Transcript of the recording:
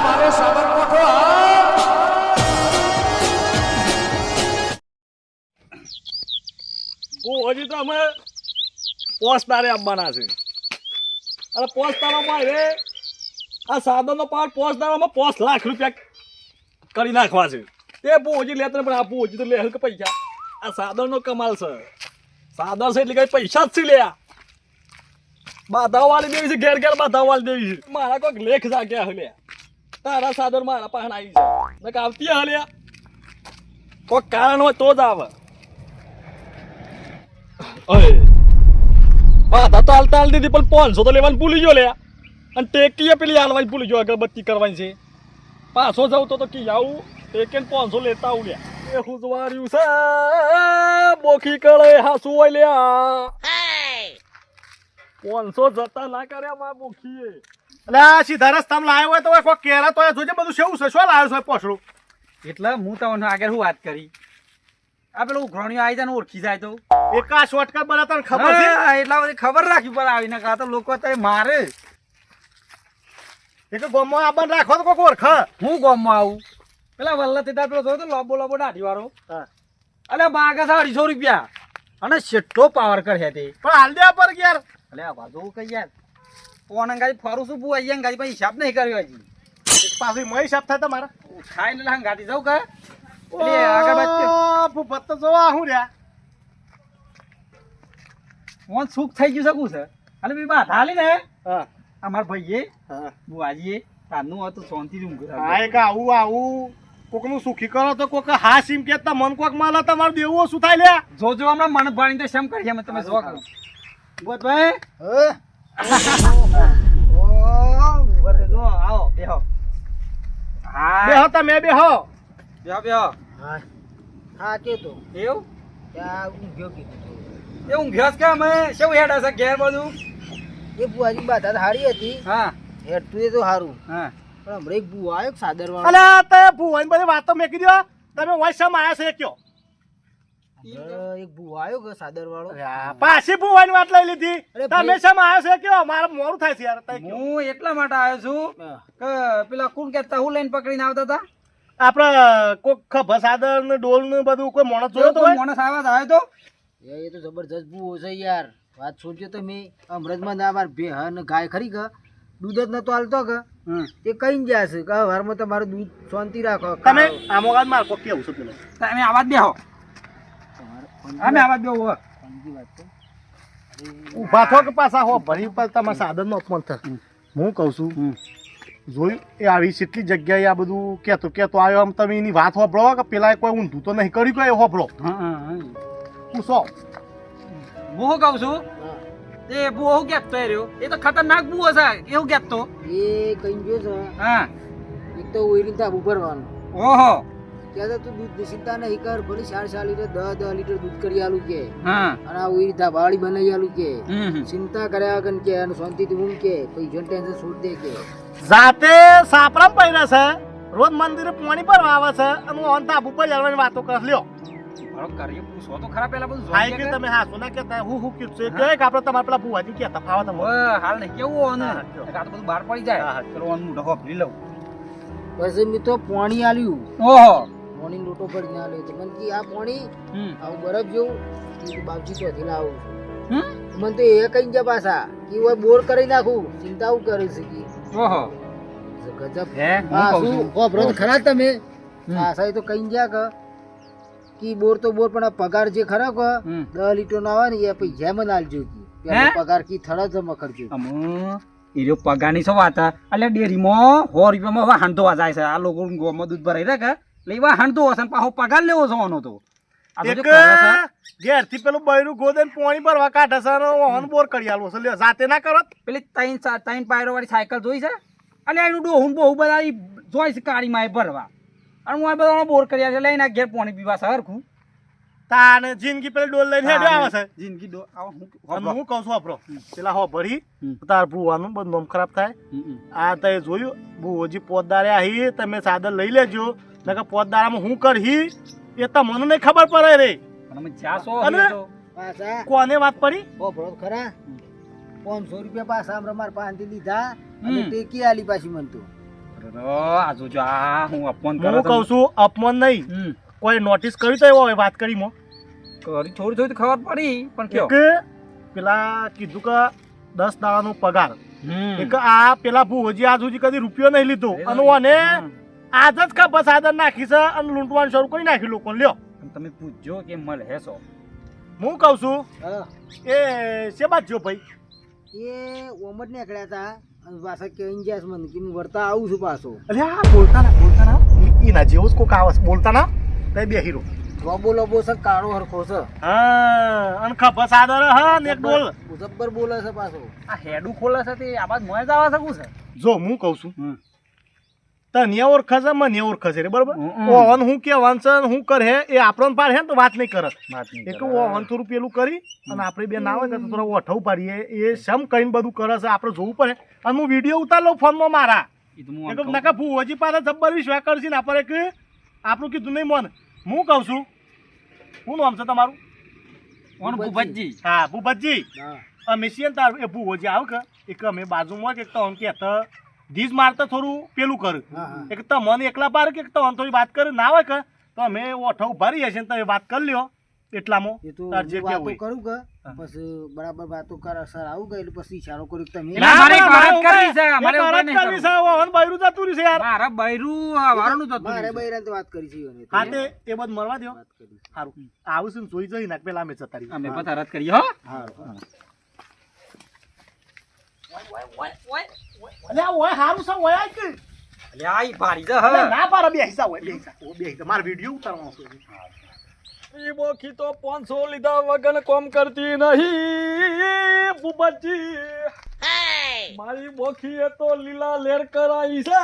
મારો સાબર કોઠો હજી તો અમે પોસ્ટ તારે આપવાના છે અને પોસ્ટ તારામાં રે આ સાધનનો પાર પોસ્ટ તારામાં 5 લાખ રૂપિયા કરી નાખવા છે તે બહુ હજી લેતો પણ આપવું હજી તો લે કે પૈસા આ સાધનનો કમાલ છે સાધન છે એટલે કઈ પૈસા જ છે લે બાધાવાળી દેવી છે ઘેર ઘેર બાધાવાળી દેવી છે મારા કોઈક લેખ જાગ્યા હલે તારા સાધન મારા પાસે આવી છે ને આવતી હલે કોઈ કારણ હોય તો જ આવે બાધા તો હાલતા હાલ દીધી પણ 500 તો લેવાનું ભૂલી ગયો લે અને ટેકીએ પેલી હાલવાની ભૂલી ગયો અગરબત્તી કરવાની છે પાછો જાઉં તો કી આવું ટેકે 500 લેતા આવું લે એ હુજવાર્યું છે બોખી કળે હાસુ હોય લ્યા 500 જતા ના કર્યા માં બોખીએ એટલે સીધા રસ્તામાં લાવ્યો હોય તો કોઈ કેરા તો જોજે બધું સેવું છે શું લાવ્યો છે પોસડું એટલે હું તમને આગળ શું વાત કરી આ પેલું ઘોણીઓ આવી જાય ને ઓળખી જાય તો એકા શોર્ટકટ બના તને ખબર છે એટલા બધી ખબર રાખવી પડે આવીને કા તો લોકો તો મારે એક ગોમમાં આબન રાખો તો કોઈ ઓળખ હું ગોમમાં આવું પેલા વલ્લભ તેદાર પેલો જોયો તો લોબો લોબો દાઢી વાળો અલે માગે 250 રૂપિયા અને કેટલો પાવર કરે તે પણ હાલ દે પર યાર અલે આ બાજુ કઈ યાર કોણ ગાડી ફરું છું બુ અહીંયા ગાડી પછી હિસાબ નહીં કર્યો હજી પાછી મય હિસાબ થાય તમારે ખાઈને હંગાતી જાઉં કે એટલે આગળ બાદ ભૂપત તો જોવા હું રહ્યા મોન સુખ થઈ ગયું શકું છે અલે બી બા હાલી ને હા અમાર ભાઈએ હા બુઆજીએ તારનું હતું શાંતિ ઊંઘ હા એક આવું કોકનું સુખી કરો તો કોક હા સીમ કે મન કોક માલા તમારું દેવું શું થાય લે જોજો હમણાં મન ભાણી તો શેમ કરીએ અમે તમે જોવા કરો બોતભાઈ બોતે જો આવો બેહો હા બેહો તમે બેહો બેહો બેહો હા કે તો એવું ત્યાં ઊંઘ્યો કીધું એ ઊંઘ્યો કે અમે શું હેડ હશે ઘેર બધું એ બુઆજી બાધા હારી હતી હા હેઠું એ તો સારું હા પણ હમણાં એક બુઆ આવ્યો સાદર વાળો અલા તે ભુવન બધી વાતો મેકી દો તમે વાય સમ આયા છે કયો એક બુઆ આવ્યો કે સાદર વાળો પાછી ભુવાની વાત લઈ લીધી અરે તમે સમ આયા છે કયો મારે મોરું થાય છે યાર તઈ કયો હું એટલા માટે આવ્યો છું કે પેલા કોણ કેતા હું લઈને પકડીને આવતા હતા આપડે કોક ખભા સાદર ને ડોલ ને બધું કોઈ માણસ જોયો તો કોઈ માણસ આવ્યો તો એ તો જબરજસ્ત બુઓ છે યાર વાત છોડજો તમે અમૃતમાં ના બાર બે ને ગાય ખરી કે દૂધ જ નતો હાલતો કે એ કઈ ગયા છે કે વારમાં તમારું દૂધ શાંતિ રાખો તમે આમોગાદ માર કોક કેવું છે પેલો તમે આવાજ બેહો અમે આવાજ બેહો ઉભા થો કે પાછા હો ભરી પર તમારા સાધન નો અપમાન થાય હું કહું છું જોયું એ આવી કેટલી જગ્યાએ આ બધું કેતો આવ્યો આમ તમે એની વાત હોભળો કે પેલા કોઈ ઊંધું તો નહીં કર્યું કોઈ હોભળો પૂછો હું શું કહું છું એ બુઓ શું કહેતો રહ્યો એ તો ખતરનાક બુઓ છે એવું કહેતો એ કઈ ગયો છે હા એક તો ઓઈરી તાબુ ભરવાનું ઓહો કે તું દૂધ ચિંતા નહીં કર ભલે 4 લીટર 10 લીટર દૂધ કરી આલું કે હા અને આ ઓઈરી તાબાળી બનાવી આલું કે હમ ચિંતા કર્યા વગર કે અને શાંતિથી ઊંઘ કે કોઈ જન ટેન્શન છોડ દે કે જાતે સાપરામ પહેરે છે રોજ મંદિરે પાણી ભરવા આવે છે અને હું ઓન તાબુ પર જવાની વાતો કર લ્યો બરો કરીએ પૂછો તો ખરા પેલા બધું આઈ જોઈ કે તમે હા સોના કેતા હું કીધું છે કે આપણે તમારા પેલા બુવાજી કેતા ફાવા તમે હાલ નહીં કેવું હોને આ તો બધું બહાર પડી જાય ચલો ઓન મોઢો હોપરી લઉં પછી મેં તો પાણી આલ્યું ઓહો પાણી લોટો ભરીને આલ્યો તો મને કી આ પાણી આવું બરફ જેવું કીધું બાપજી તો લાવું મને તો એ કઈ ગયા પાછા કે ઓય બોર કરી નાખું ચિંતા હું કરે છે કે ઓહો ગજબ હે હા હું કહું શું છું ખબર તો ખરા તમે હા સાહેબ તો કઈ ગયા કે બોર તો બોર પણ આ પગાર જે ખરા કે 10 લીટર નો આવે ને એ પૈસા મને આલજો કે પગાર કી થડા જમા કરજો ઈરો પગારની શું વાત એટલે ડેરીમાં 100 રૂપિયામાં વાહન ધોવા જાય છે આ લોકો ગોમાં દૂધ ભરાઈ રહે કે એટલે વાહન ધોવા છે પાછો પગાર લેવો છે આનો તો એક ઘેર થી પેલું બૈરું ગોદન પાણી ભરવા કાઢે છે અને ઓન બોર કરી આલવો છે લ્યો જાતે ના કરો પેલી 3 પાયરો વાળી સાયકલ જોઈ છે અને એનું ડોહું બહુ બધા જોઈ છે કાળીમાં એ ભરવા અને હું આ બધા બોર કરી આવે લઈને ઘેર પાણી પીવા છે હરખું તાને જિંદગી પેલી ડોલ લઈને હેડે આવે છે જિંદગી હું કહું છું આપરો પેલા હો ભરી તાર ભૂવાનું બધું નામ ખરાબ થાય આ તે જોયું ભૂજી પોતદારે આહી તમે સાદર લઈ લેજો નકર પોતદારામાં હું કરહી એ તો મને નહીં ખબર પડે રે અમે જાસો પાછા કોને વાત પડી ઓ ભરો ખરા 500 રૂપિયા પાછા અમારા માર પાસેથી લીધા અને ટેકી આલી પાછી મન તો આ જોજો આ હું અપમાન હું કરો કહું છું અપમાન નહીં, કોઈ નોટિસ કર્યું તો એવો હવે વાત કરી મો કરી થોડી થોડી ખબર પડી પણ કયો કે પેલા કીધું કે 10 દાડાનો પગાર હમ. એક આ પેલા ભૂજી આજ સુધી કદી રૂપિયો નહીં લીધો અને ઓને આજ જ ખબર સાધન નાખી છે અને લૂંટવાનું શરૂ કરી નાખ્યું લોકો લ્યો. અને તમે પૂછજો કે મલ હેસો હું કહું છું હા એ છે બાદ જો ભાઈ એ ઓમ જ નીકળ્યા હતા અને પાછા કહીને જ્યાં મને કે હું વળતા આવું છું પાછો. અરે આ બોલતા ના એના જેવો જ કોક આવે છે, બોલતા ના તે બે હીરો લોબો લોબો છે, કાળો હરખો છે, હા અને ખબર સાધન હા ને એક બોલ જબ્બર બોલે છે પાછો. આ હેડું ખોલે છે તે આ બાદ મોય જ આવા શકું છે જો હું કહું છું હમ. તને ઓળખે છે મને ઓળખે છે રે બરોબર. હમ. ઓવન હું કેવાનું છે ને હું કરે એ આપણને પાડ હે ને તો વાત નહીં કરે વાત નહીં એક કરે. ઓવન થોડું પેલું કરી અને આપણે બે ના હોય ને તો થોડા ઓઠવું પાડીએ એ સમ કઈને બધું કરે છે આપણે જોવું પડે અને હું વિડીયો ઉતાર લઉં ફોનમાં મારા ઈ તો હું આમ એક કહું. નકા ભૂવજી પાસે જબ્બર વિશ્વાસ કરશે ને આપણે કે આપણું કીધું નહીં મોન હું કહું છું શું નામ છે તમારું? કોણ ભૂપતજી? હા ભૂપતજી હા અમે છીએ ને તાર એ ભૂવજી આવ કે એક અમે બાજુમાં કે તો કહેતા ધીજ મારતા થોડું પેલું કર હા હા એક તો મને એકલા પાર કે તો થોડી વાત કરે ના હોય કે તો અમે ઓઠો ઉભા રહીએ છીએ ને તમે વાત કરી લ્યો એટલામાં એ તો તાર જે હું વાતો કેવું હોય. કરું કે પછી બરાબર વાતો કરે સર આવું ગયું એટલે પછી ઈશારો કર્યો કે તમે ના, મારે એક વાત કરવી છે, એક મારે વાત ઉભા નહીં કરવી છે, ઓવન બૈરું જતું રહ્યું છે યાર. મારા બૈરું આ વારનું તો હતું. મારે બૈરાને તો વાત કરી છે એને તો. હા તે એ બધું મળવા દો વાત કરી સારું આવું છે ને જોઈ જઈ નાખ પેલા અમે જતા રહીએ. અમે પતા રદ કરીએ હો હા અલ્યા ઓય હારું છે ઓય આય કે એટલે આ ઈ ભારી છે અલ્યા હવે ના પાડો બેસી જાવ બેસી જાવ મારે વિડીયો ઉતારવાનો છે. ઈ બોખી તો 500 લીધા વગર કોમ કરતી નહીં ભૂપતજી. મારી બોખી એ તો લીલા લેર કરાઈ છે